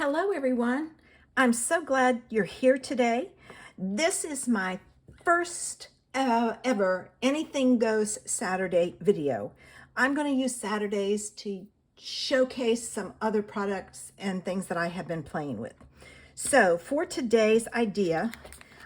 Hello everyone. I'm so glad you're here today. This is my first ever Anything Goes Saturday video. I'm going to use Saturdays to showcase some other products and things that I have been playing with. So for today's idea,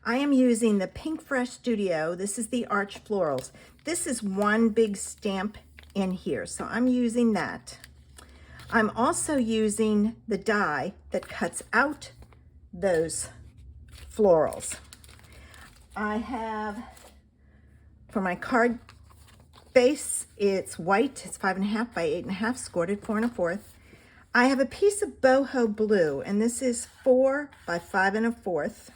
I am using the Pink Fresh Studio. This is the Arch Florals. This is one big stamp in here, so I'm using that. I'm also using the die that cuts out those florals. I have, for my card base, it's white, it's 5.5 by 8.5, scored 4 1/4. I have a piece of boho blue, and this is 4 by 5 1/4.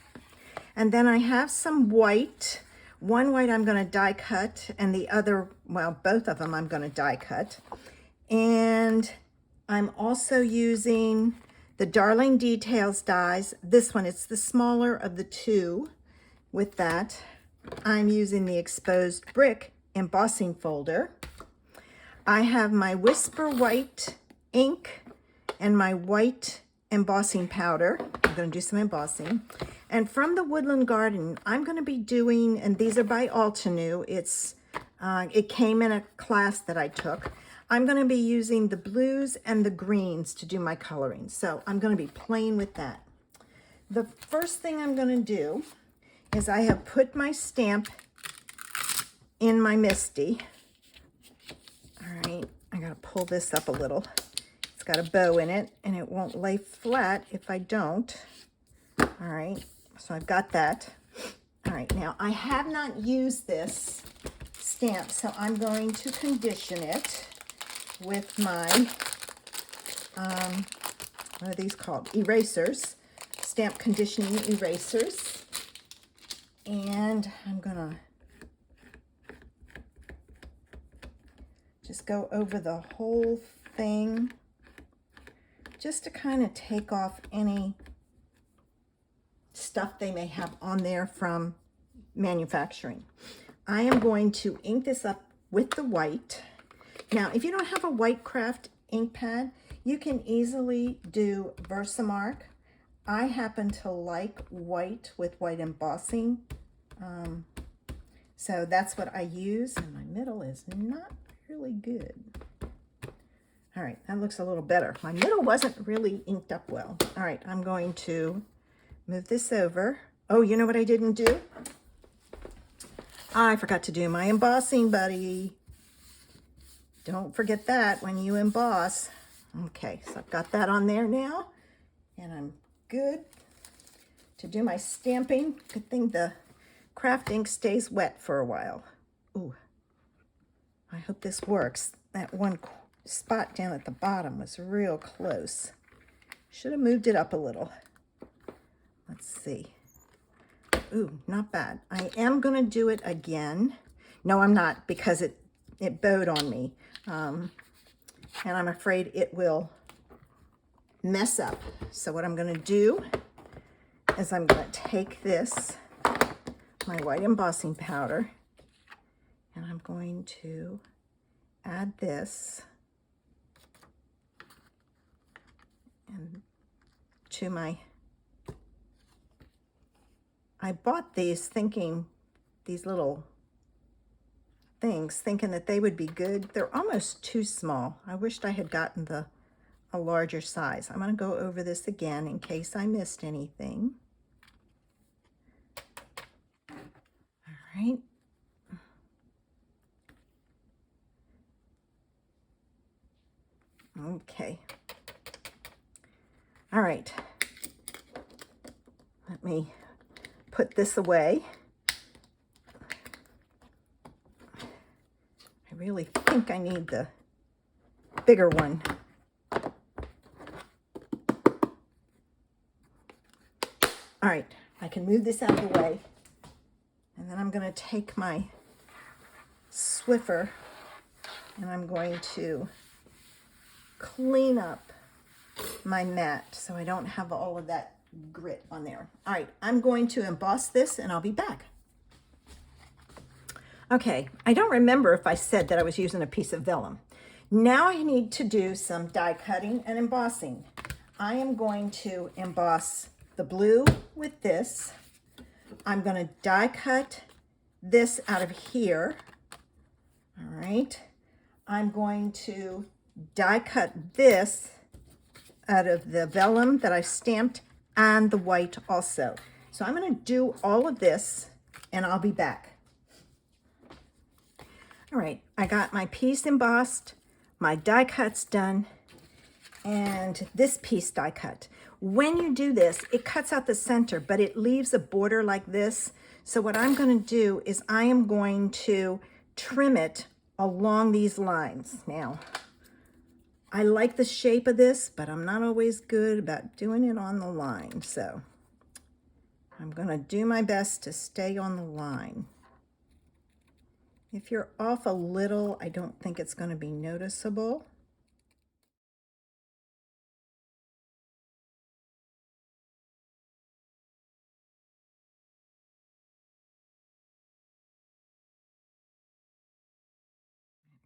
And then I have some white. One white I'm going to die cut, and the other, well, both of them I'm going to die cut. And I'm also using the Darling Details dies. This one, it's the smaller of the two. With that, I'm using the exposed brick embossing folder. I have my Whisper White ink and my white embossing powder. I'm going to do some embossing. And from the Woodland Garden, I'm going to be doing, and these are by Altenew. It came in a class that I took. I'm going to be using the blues and the greens to do my coloring. So I'm going to be playing with that. The first thing I'm going to do is I have put my stamp in my Misty. All right, I got to pull this up a little. It's got a bow in it, and it won't lay flat if I don't. All right, so I've got that. All right, now I have not used this stamp, so I'm going to condition it with my, what are these called? Erasers, stamp conditioning erasers. And I'm gonna just go over the whole thing just to kind of take off any stuff they may have on there from manufacturing. I am going to ink this up with the white. Now, if you don't have a white craft ink pad, you can easily do Versamark. I happen to like white with white embossing. So that's what I use. And my middle is not really good. All right, that looks a little better. My middle wasn't really inked up well. All right, I'm going to move this over. Oh, you know what I didn't do? I forgot to do my embossing, buddy. Don't forget that when you emboss. Okay, so I've got that on there now, and I'm good to do my stamping. Good thing the craft ink stays wet for a while. Ooh, I hope this works. That one spot down at the bottom was real close. Should have moved it up a little. Let's see. Ooh, not bad. I am going to do it again. No, I'm not, because it bowed on me. And I'm afraid it will mess up. So what I'm going to do is I'm going to take this, my white embossing powder, and I'm going to add this and to my, I bought these thinking, these little things, thinking that they would be good. They're almost too small. I wished I had gotten a larger size. I'm going to go over this again in case I missed anything. All right. Okay. All right. Let me put this away. I really think I need the bigger one. All right, I can move this out of the way. And then I'm going to take my Swiffer and I'm going to clean up my mat so I don't have all of that grit on there. All right, I'm going to emboss this and I'll be back. Okay, I don't remember if I said that I was using a piece of vellum. Now I need to do some die cutting and embossing. I am going to emboss the blue with this. I'm going to die cut this out of here. All right. I'm going to die cut this out of the vellum that I stamped and the white also. So I'm going to do all of this and I'll be back. All right, I got my piece embossed, my die cuts done, and this piece die cut. When you do this, it cuts out the center, but it leaves a border like this. So what I'm going to do is I am going to trim it along these lines. Now, I like the shape of this, but I'm not always good about doing it on the line. So I'm going to do my best to stay on the line. If you're off a little, I don't think it's going to be noticeable.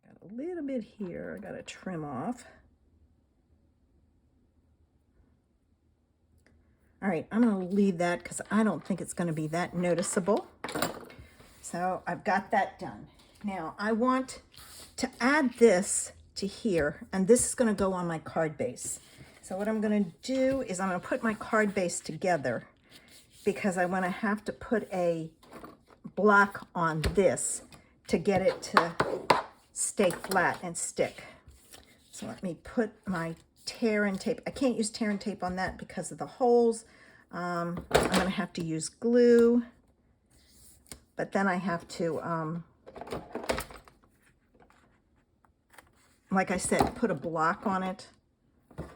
Got a little bit here I got to trim off. All right, I'm going to leave that because I don't think it's going to be that noticeable. So I've got that done. Now I want to add this to here, and this is going to go on my card base. So what I'm going to do is I'm going to put my card base together because I want to have to put a block on this to get it to stay flat and stick. So let me put my tear and tape. I can't use tear and tape on that because of the holes. I'm going to have to use glue, but then I have to, like I said, put a block on it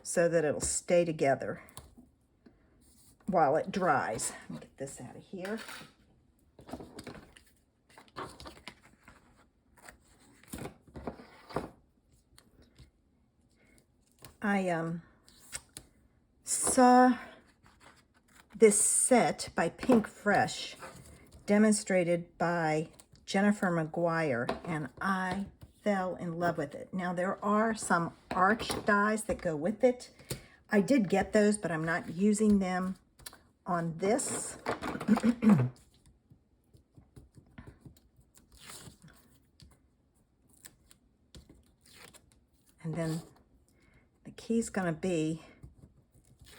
so that it'll stay together while it dries. Let me get this out of here. I saw this set by Pink Fresh demonstrated by Jennifer McGuire, and I fell in love with it. Now there are some arch dies that go with it. I did get those, but I'm not using them on this. And then the key's going to be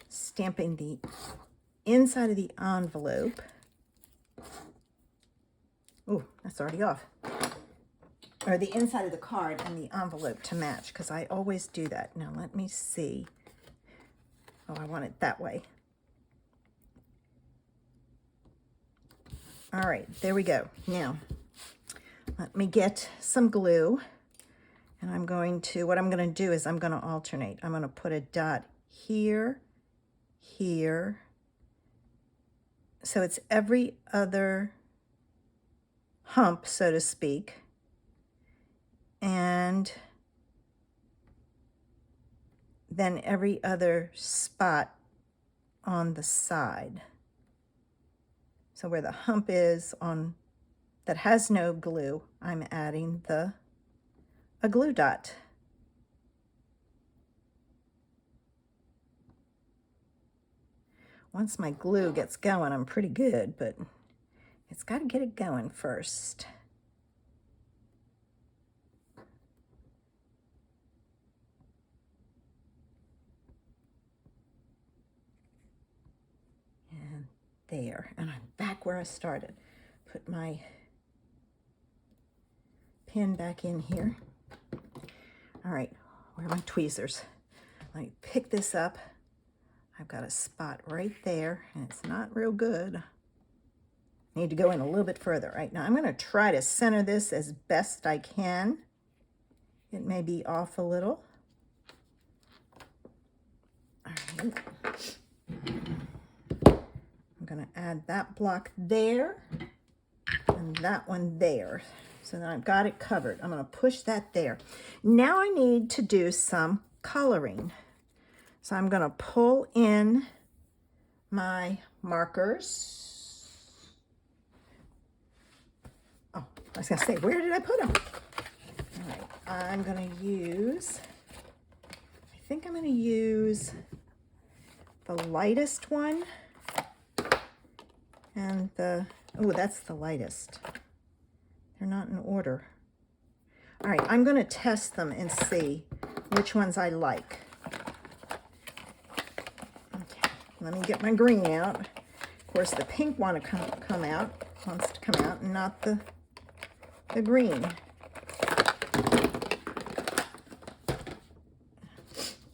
stamping the inside of the envelope. Oh, that's already off. Or the inside of the card and the envelope to match, because I always do that. Now let me see. Oh, I want it that way. All right, there we go. Now, let me get some glue. And I'm going to, what I'm going to do is I'm going to alternate. I'm going to put a dot here, here. So it's every other hump, so to speak. And then every other spot on the side. So where the hump is on that has no glue, I'm adding a glue dot. Once my glue gets going, I'm pretty good, but it's got to get it going first. And there, and I'm back where I started. Put my pin back in here. All right, where are my tweezers? Let me pick this up. I've got a spot right there, and it's not real good. Need to go in a little bit further. Right now, I'm going to try to center this as best I can. It may be off a little. All right. I'm going to add that block there and that one there. So then I've got it covered. I'm going to push that there. Now I need to do some coloring. So I'm going to pull in my markers. Oh, I was going to say, where did I put them? All right, I'm going to use, I think I'm going to use the lightest one and the, oh, that's the lightest. They're not in order. All right, I'm going to test them and see which ones I like. Okay, let me get my green out. Of course, the pink wants to come out, and not the green.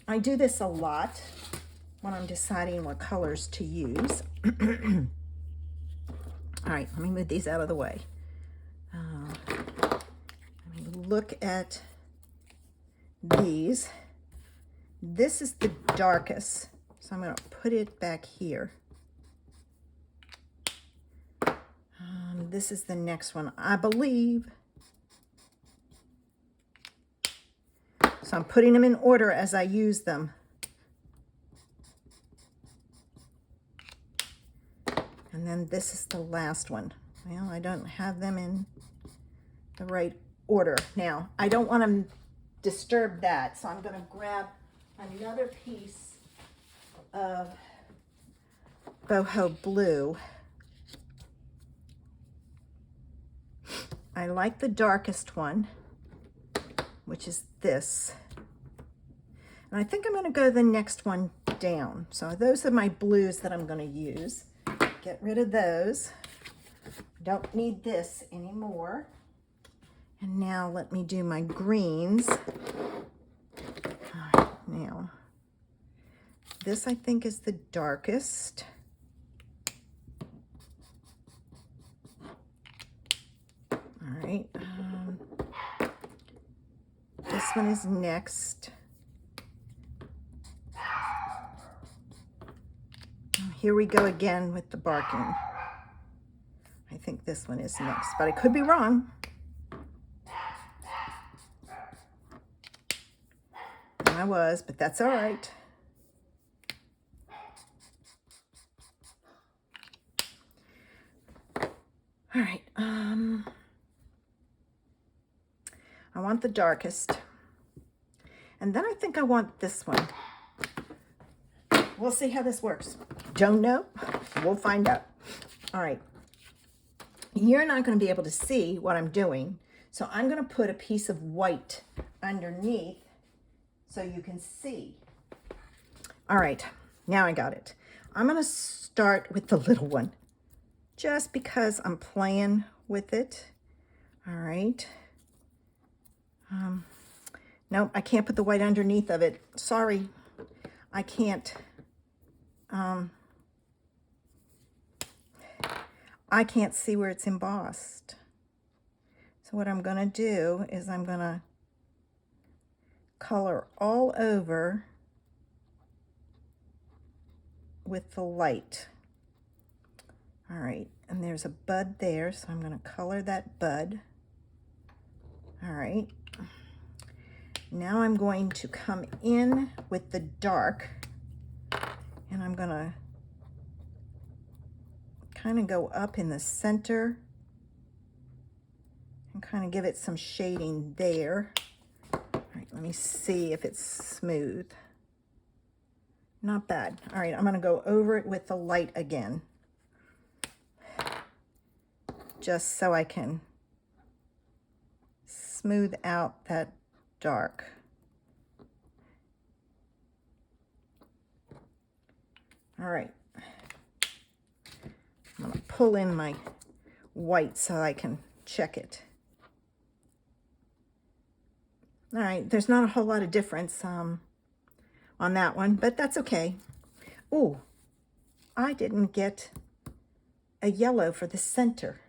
I do this a lot when I'm deciding what colors to use. All right, let me move these out of the way. Let me look at these. This is the darkest, so I'm going to put it back here. This is the next one, I believe. So I'm putting them in order as I use them. And then this is the last one. Well, I don't have them in the right order. Now, I don't want to disturb that, so I'm going to grab another piece of boho blue. I like the darkest one, which is this. And I think I'm going to go the next one down. So those are my blues that I'm going to use. Get rid of those. Don't need this anymore. And now let me do my greens. All right, now, this I think is the darkest. All right. This one is next. Oh, here we go again with the barking. I think this one is next, but I could be wrong. I was, but that's all right. All right, I want the darkest. And then I think I want this one. We'll see how this works. Don't know, we'll find out. All right, you're not gonna be able to see what I'm doing, so I'm gonna put a piece of white underneath so you can see. All right, now I got it. I'm gonna start with the little one, just because I'm playing with it. All right. Nope, I can't put the white underneath of it. Sorry, I can't. I can't see where it's embossed. So what I'm gonna do is I'm gonna color all over with the light. All right, and there's a bud there, so I'm gonna color that bud. All right, now I'm going to come in with the dark, and I'm gonna kind of go up in the center and kind of give it some shading there. All right, let me see if it's smooth. Not bad. All right, I'm gonna go over it with the light again, just so I can smooth out that dark. All right, I'm gonna pull in my white so I can check it. All right, there's not a whole lot of difference on that one, but that's okay. Ooh, I didn't get a yellow for the center.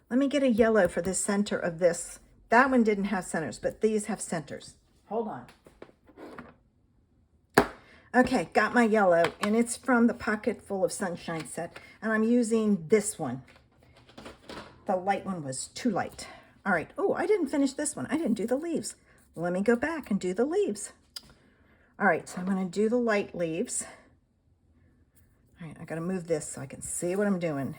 Let me get a yellow for the center of this. That one didn't have centers, but these have centers. Hold on. Okay, got my yellow, and it's from the Pocket Full of Sunshine set, and I'm using this one. The light one was too light. All right, oh, I didn't finish this one. I didn't do the leaves. Let me go back and do the leaves. All right, so I'm gonna do the light leaves. All right, I gotta move this so I can see what I'm doing.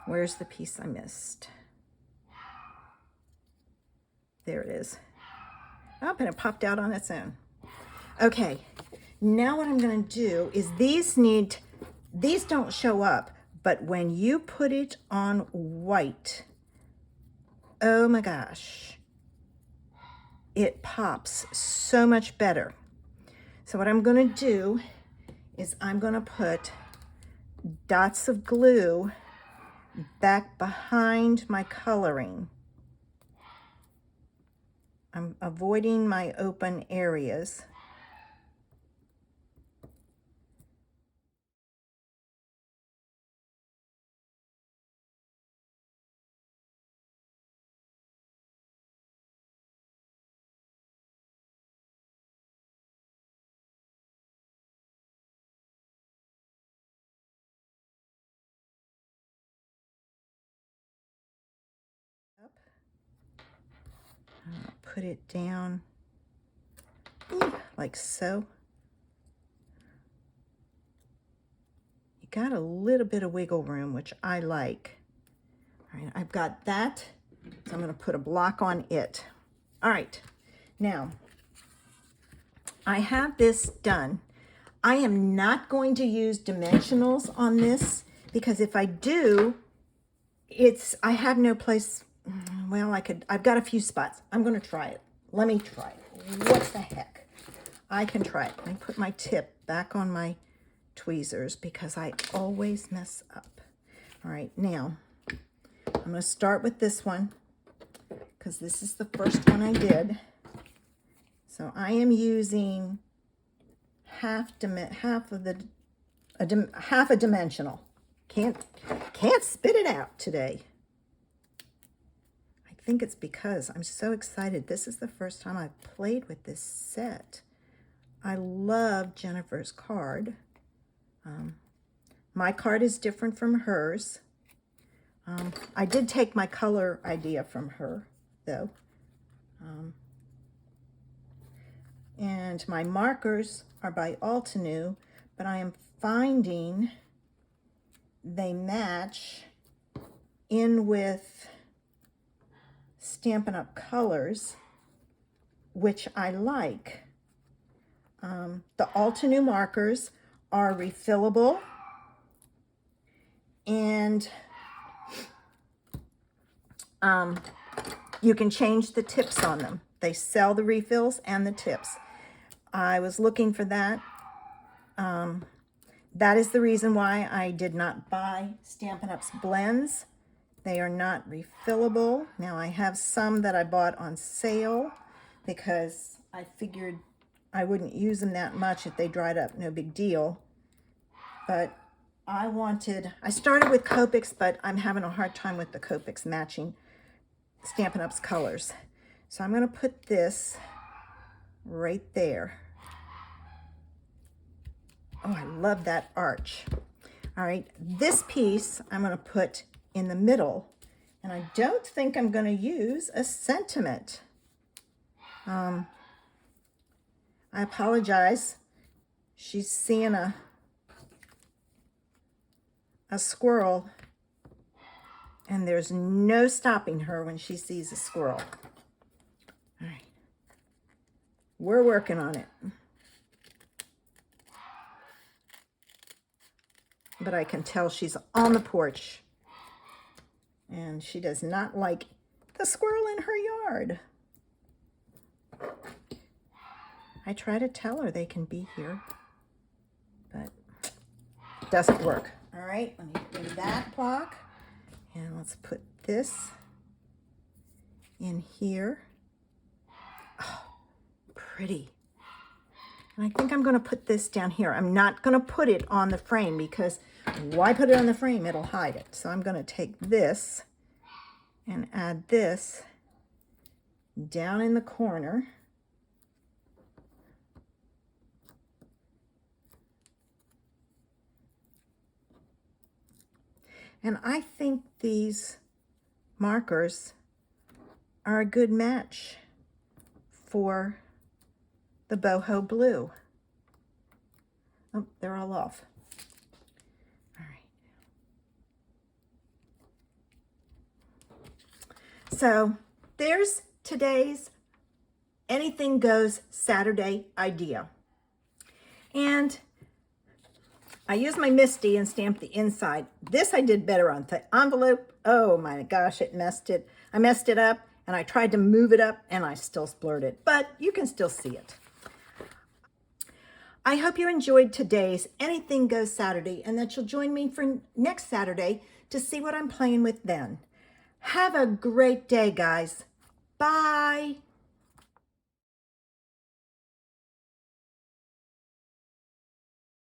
Where's the piece I missed? There it is. Oh, and it popped out on its own. Okay, now what I'm going to do is these don't show up, but when you put it on white, oh my gosh, it pops so much better. So what I'm going to do is I'm going to put dots of glue back behind my coloring. I'm avoiding my open areas. Put it down like so. You got a little bit of wiggle room, which I like. All right, I've got that, so I'm going to put a block on it. All right, now I have this done. I am not going to use dimensionals on this because if I do, I have no place. Well, I've got a few spots. I'm going to try it. Let me try it. What the heck? I can try it. Let me put my tip back on my tweezers because I always mess up. All right, now I'm going to start with this one because this is the first one I did. So I am using half a dimensional. Can't spit it out today. I think it's because I'm so excited. This is the first time I've played with this set. I love Jennifer's card. My card is different from hers. I did take my color idea from her, though. And my markers are by Altenew, but I am finding they match in with Stampin' Up! Colors, which I like. The Altenew markers are refillable, and you can change the tips on them. They sell the refills and the tips. I was looking for that. That is the reason why I did not buy Stampin' Up's blends. They are not refillable. Now I have some that I bought on sale because I figured I wouldn't use them that much if they dried up, no big deal. But I started with Copics, but I'm having a hard time with the Copics matching Stampin' Up's colors. So I'm going to put this right there. Oh, I love that arch. All right, this piece I'm going to put in the middle, and I don't think I'm going to use a sentiment. I apologize. She's seeing a squirrel, and there's no stopping her when she sees a squirrel. All right, we're working on it. But I can tell she's on the porch, and she does not like the squirrel in her yard. I try to tell her they can be here, but it doesn't work. All right, let me do that block, and let's put this in here. Oh, pretty. And I think I'm going to put this down here. I'm not going to put it on the frame because why put it on the frame? It'll hide it. So I'm going to take this and add this down in the corner. And I think these markers are a good match for the boho blue. Oh, they're all off. All right. So there's today's Anything Goes Saturday idea. And I used my Misty and stamped the inside. This I did better on the envelope. Oh my gosh, I messed it up, and I tried to move it up and I still blurred it, but you can still see it. I hope you enjoyed today's Anything Goes Saturday and that you'll join me for next Saturday to see what I'm playing with then. Have a great day, guys. Bye.